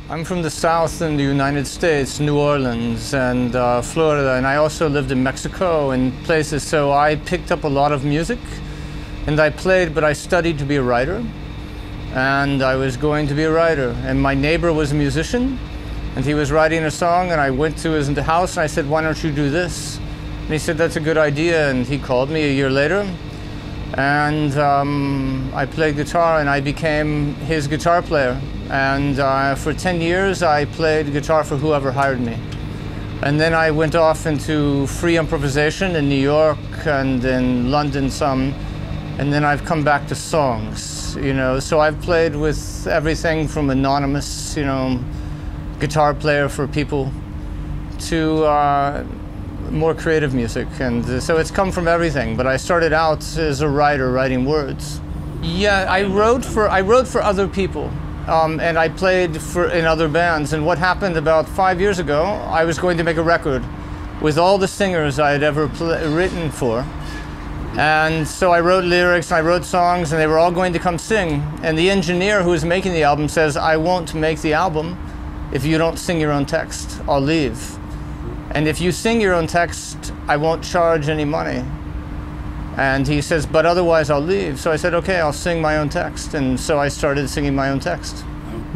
I'm from the South in the United States, New Orleans and Florida, and I also lived in Mexico and places, so I picked up a lot of music and I played, but I studied to be a writer, and I was going to be a writer, and my neighbor was a musician and he was writing a song, and I went to his house and I said, "Why don't you do this?" And he said, "That's a good idea," and he called me a year later, and I played guitar and I became his guitar player. And for 10 years I played guitar for whoever hired me. And then I went off into free improvisation in New York and in London some, and then I've come back to songs, you know. So I've played with everything from anonymous, you know, guitar player for people to more creative music, and so it's come from everything. But I started out as a writer, writing words. Yeah, I wrote for other people. And I played in other bands, and what happened about 5 years ago, I was going to make a record with all the singers I had ever written for. And so I wrote lyrics, and I wrote songs, and they were all going to come sing. And the engineer who was making the album says, "I won't make the album if you don't sing your own text. I'll leave. And if you sing your own text, I won't charge any money." And he says, "But otherwise I'll leave." So I said, "Okay, I'll sing my own text." And so I started singing my own text.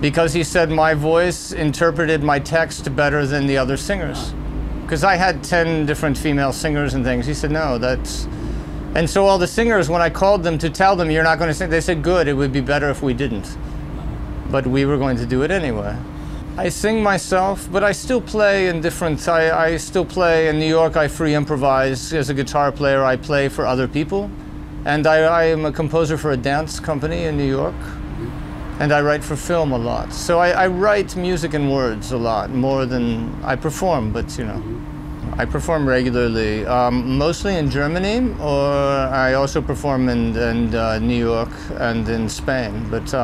Because he said my voice interpreted my text better than the other singers. Because I had 10 different female singers and things. He said, "No, that's..." And so all the singers, when I called them to tell them, "You're not going to sing," they said, "Good, it would be better if we didn't." But we were going to do it anyway. I sing myself, but I still play in different... I still play in New York. I free improvise. As a guitar player, I play for other people. And I am a composer for a dance company in New York. And I write for film a lot. So I write music and words a lot, more than I perform, but you know. I perform regularly, mostly in Germany, or I also perform in New York and in Spain. But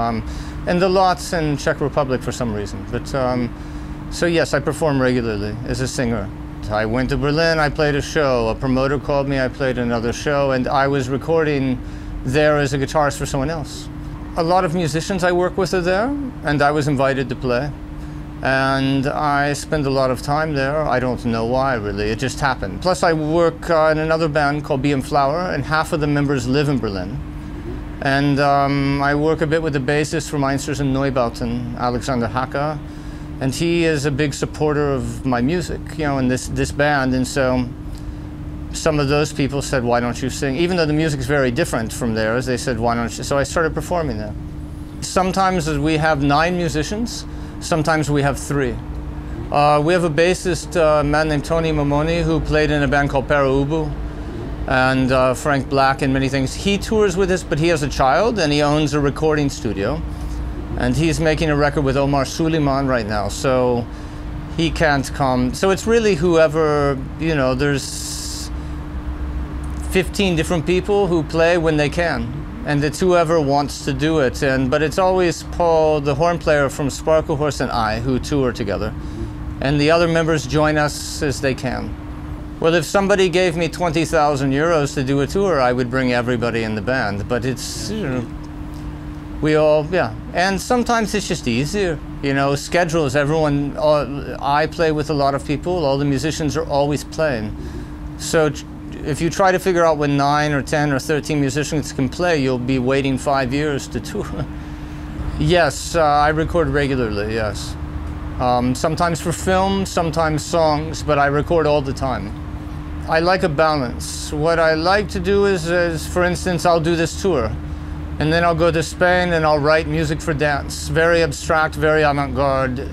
and a lot in Czech Republic for some reason. But so yes, I perform regularly as a singer. I went to Berlin, I played a show. A promoter called me, I played another show, and I was recording there as a guitarist for someone else. A lot of musicians I work with are there, and I was invited to play. And I spend a lot of time there. I don't know why, really. It just happened. Plus, I work in another band called Bee and Flower, and half of the members live in Berlin. And I work a bit with the bassist from Einsters and Neubauten, Alexander Hacker, and he is a big supporter of my music, you know, in this band. And so some of those people said, "Why don't you sing?" Even though the music's very different from theirs, they said, "Why don't you?" So I started performing there. Sometimes we have 9 musicians, sometimes we have 3. We have a bassist, a man named Tony Momoni, who played in a band called Para Ubu, and Frank Black and many things. He tours with us, but he has a child and he owns a recording studio. And he's making a record with Omar Suleiman right now, so he can't come. So it's really whoever, you know, there's 15 different people who play when they can. And it's whoever wants to do it. But it's always Paul, the horn player from Sparklehorse, and I who tour together. And the other members join us as they can. Well, if somebody gave me 20,000 euros to do a tour, I would bring everybody in the band. But it's, you know, we all, yeah. And sometimes it's just easier, you know, schedules. Everyone, I play with a lot of people. All the musicians are always playing. So if you try to figure out when 9 or 10 or 13 musicians can play, you'll be waiting 5 years to tour. Yes, I record regularly, yes. Sometimes for film, sometimes songs, but I record all the time. I like a balance. What I like to do is, for instance, I'll do this tour, and then I'll go to Spain and I'll write music for dance. Very abstract, very avant-garde.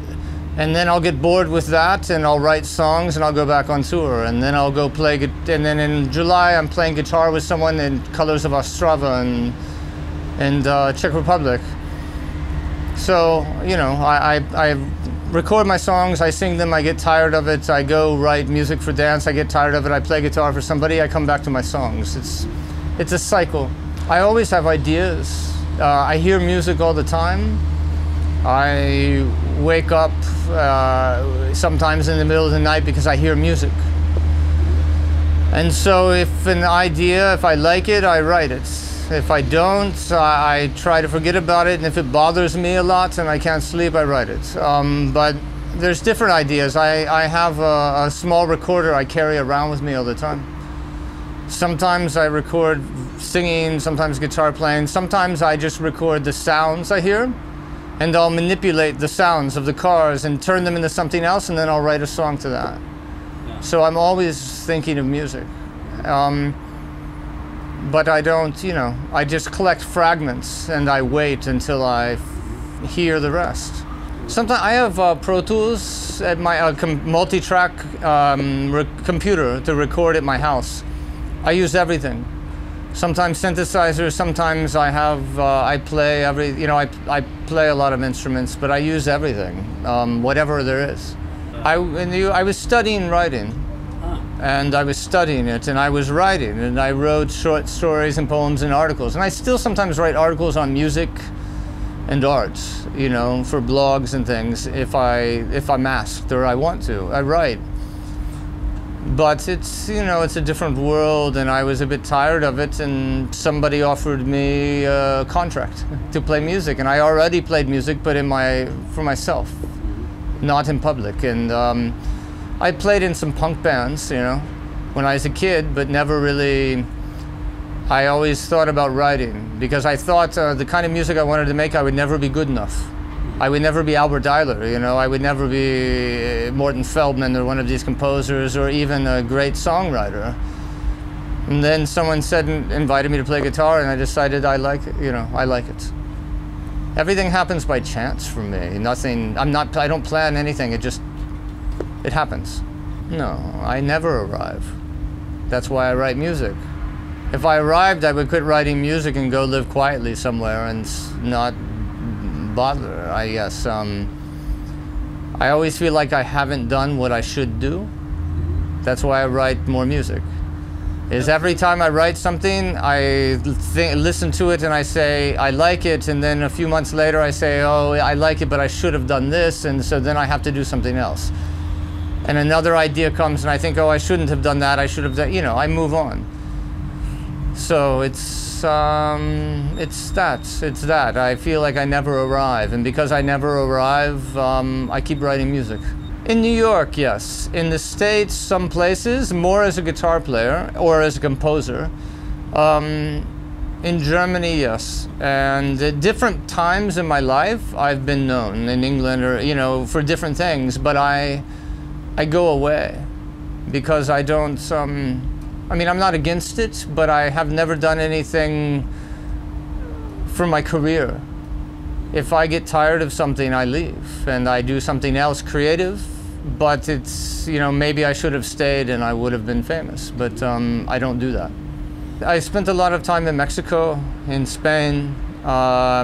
And then I'll get bored with that and I'll write songs and I'll go back on tour. And then I'll go play, and then in July I'm playing guitar with someone in Colors of Ostrava and Czech Republic. So, you know, I record my songs, I sing them, I get tired of it, I go write music for dance, I get tired of it, I play guitar for somebody, I come back to my songs. It's a cycle. I always have ideas. I hear music all the time. I wake up sometimes in the middle of the night because I hear music. And so if an idea, if I like it, I write it. If I don't, I try to forget about it, and if it bothers me a lot and I can't sleep, I write it. But there's different ideas. I have a small recorder I carry around with me all the time. Sometimes I record singing, sometimes guitar playing, sometimes I just record the sounds I hear, and I'll manipulate the sounds of the cars and turn them into something else, and then I'll write a song to that. Yeah. So I'm always thinking of music. But I don't, I just collect fragments and I wait until I hear the rest. Sometimes I have Pro Tools at my multi-track computer to record at my house. I use everything. Sometimes synthesizers, sometimes I play I play a lot of instruments, but I use everything, whatever there is. I was studying writing. And I was studying it, and I was writing, and I wrote short stories and poems and articles. And I still sometimes write articles on music and art, for blogs and things. If I'm asked or I want to, I write. But it's a different world, and I was a bit tired of it. And somebody offered me a contract to play music, and I already played music, but for myself, not in public. And I played in some punk bands, when I was a kid, but never really. I always thought about writing because I thought the kind of music I wanted to make, I would never be good enough. I would never be Albert Eiler, I would never be Morton Feldman or one of these composers or even a great songwriter. And then someone invited me to play guitar, and I decided I like it, I like it. Everything happens by chance for me. I don't plan anything, it happens. No, I never arrive. That's why I write music. If I arrived, I would quit writing music and go live quietly somewhere and not bother, I guess. I always feel like I haven't done what I should do. That's why I write more music. Every time I write something, I listen to it and I say, I like it, and then a few months later I say, oh, I like it, but I should have done this, and so then I have to do something else. And another idea comes and I think, oh, I shouldn't have done that, I should have done, I move on. So it's that. I feel like I never arrive, and because I never arrive, I keep writing music. In New York, yes. In the States, some places, more as a guitar player or as a composer. In Germany, yes. And at different times in my life, I've been known in England or, for different things, but I go away because I don't, I'm not against it, but I have never done anything for my career. If I get tired of something, I leave and I do something else creative, but it's, maybe I should have stayed and I would have been famous, but I don't do that. I spent a lot of time in Mexico, in Spain. I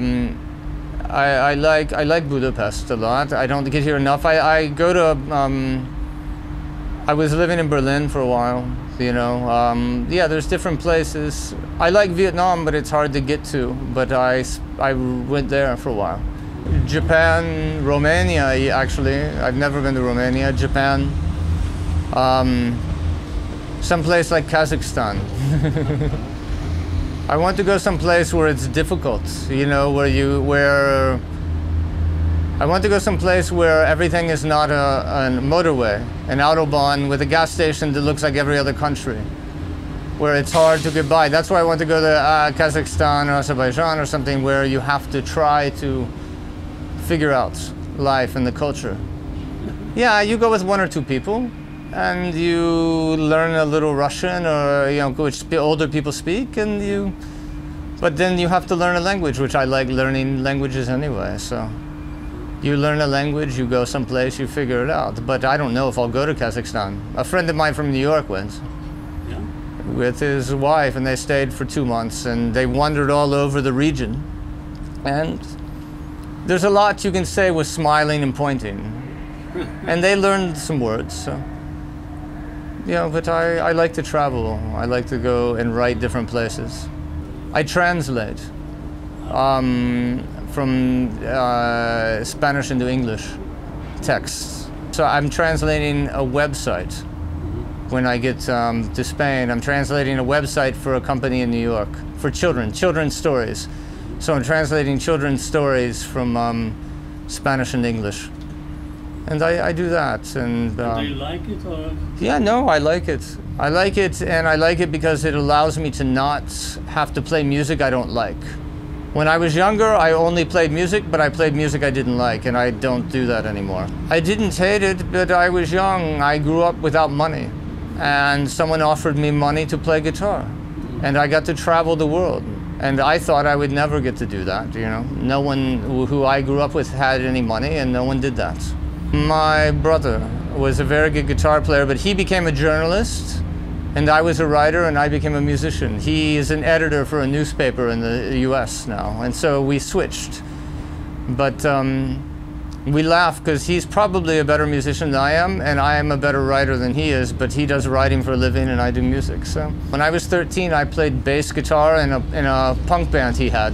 like Budapest a lot. I don't get here enough. I was living in Berlin for a while, Yeah, there's different places. I like Vietnam, but it's hard to get to. But I went there for a while. Japan, Romania, actually. I've never been to Romania. Japan. Someplace like Kazakhstan. I want to go someplace where it's difficult, I want to go someplace where everything is not a motorway, an autobahn with a gas station that looks like every other country, where it's hard to get by. That's why I want to go to Kazakhstan or Azerbaijan or something where you have to try to figure out life and the culture. Yeah, you go with one or two people, and you learn a little Russian or which older people speak, but then you have to learn a language, which I like learning languages anyway. So you learn a language, you go someplace, you figure it out. But I don't know if I'll go to Kazakhstan. A friend of mine from New York went with his wife, and they stayed for 2 months, and they wandered all over the region. And there's a lot you can say with smiling and pointing. And they learned some words, so. But I like to travel. I like to go and write different places. I translate from Spanish into English texts. So I'm translating a website. When I get to Spain, I'm translating a website for a company in New York for children, children's stories. So I'm translating children's stories from Spanish and English. And I do that. And do you like it? Or? Yeah, no, I like it. I like it, and I like it because it allows me to not have to play music I don't like. When I was younger, I only played music, but I played music I didn't like, and I don't do that anymore. I didn't hate it, but I was young. I grew up without money, and someone offered me money to play guitar, and I got to travel the world. And I thought I would never get to do that, you know. No one who I grew up with had any money, and no one did that. My brother was a very good guitar player, but he became a journalist, and I was a writer, and I became a musician. He is an editor for a newspaper in the US now, and so we switched. But we laugh because he's probably a better musician than I am, and I am a better writer than he is, but he does writing for a living and I do music. So when I was 13, I played bass guitar in a punk band he had.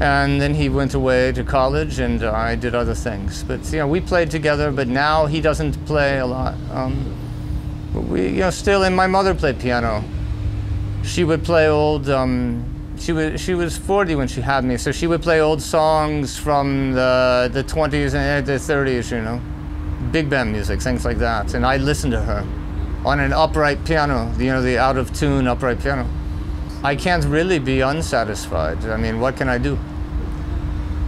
And then he went away to college, and I did other things. But you know, we played together, but now he doesn't play a lot. We, you know, still, and my mother played piano. She would play old, she was 40 when she had me, so she would play old songs from the 20s and the 30s, you know, big band music, things like that. And I listened to her on an upright piano, you know, the out-of-tune upright piano. I can't really be unsatisfied. I mean, what can I do?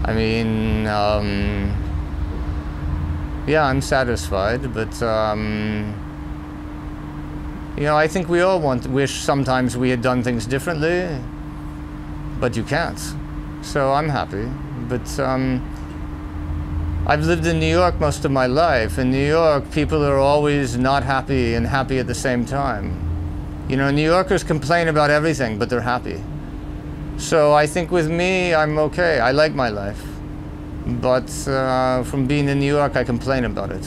I mean, yeah, I'm satisfied, but you know, I think we all wish sometimes we had done things differently, but you can't. So I'm happy. But I've lived in New York most of my life. In New York, people are always not happy and happy at the same time. You know, New Yorkers complain about everything, but they're happy. So I think with me, I'm okay. I like my life. But from being in New York, I complain about it.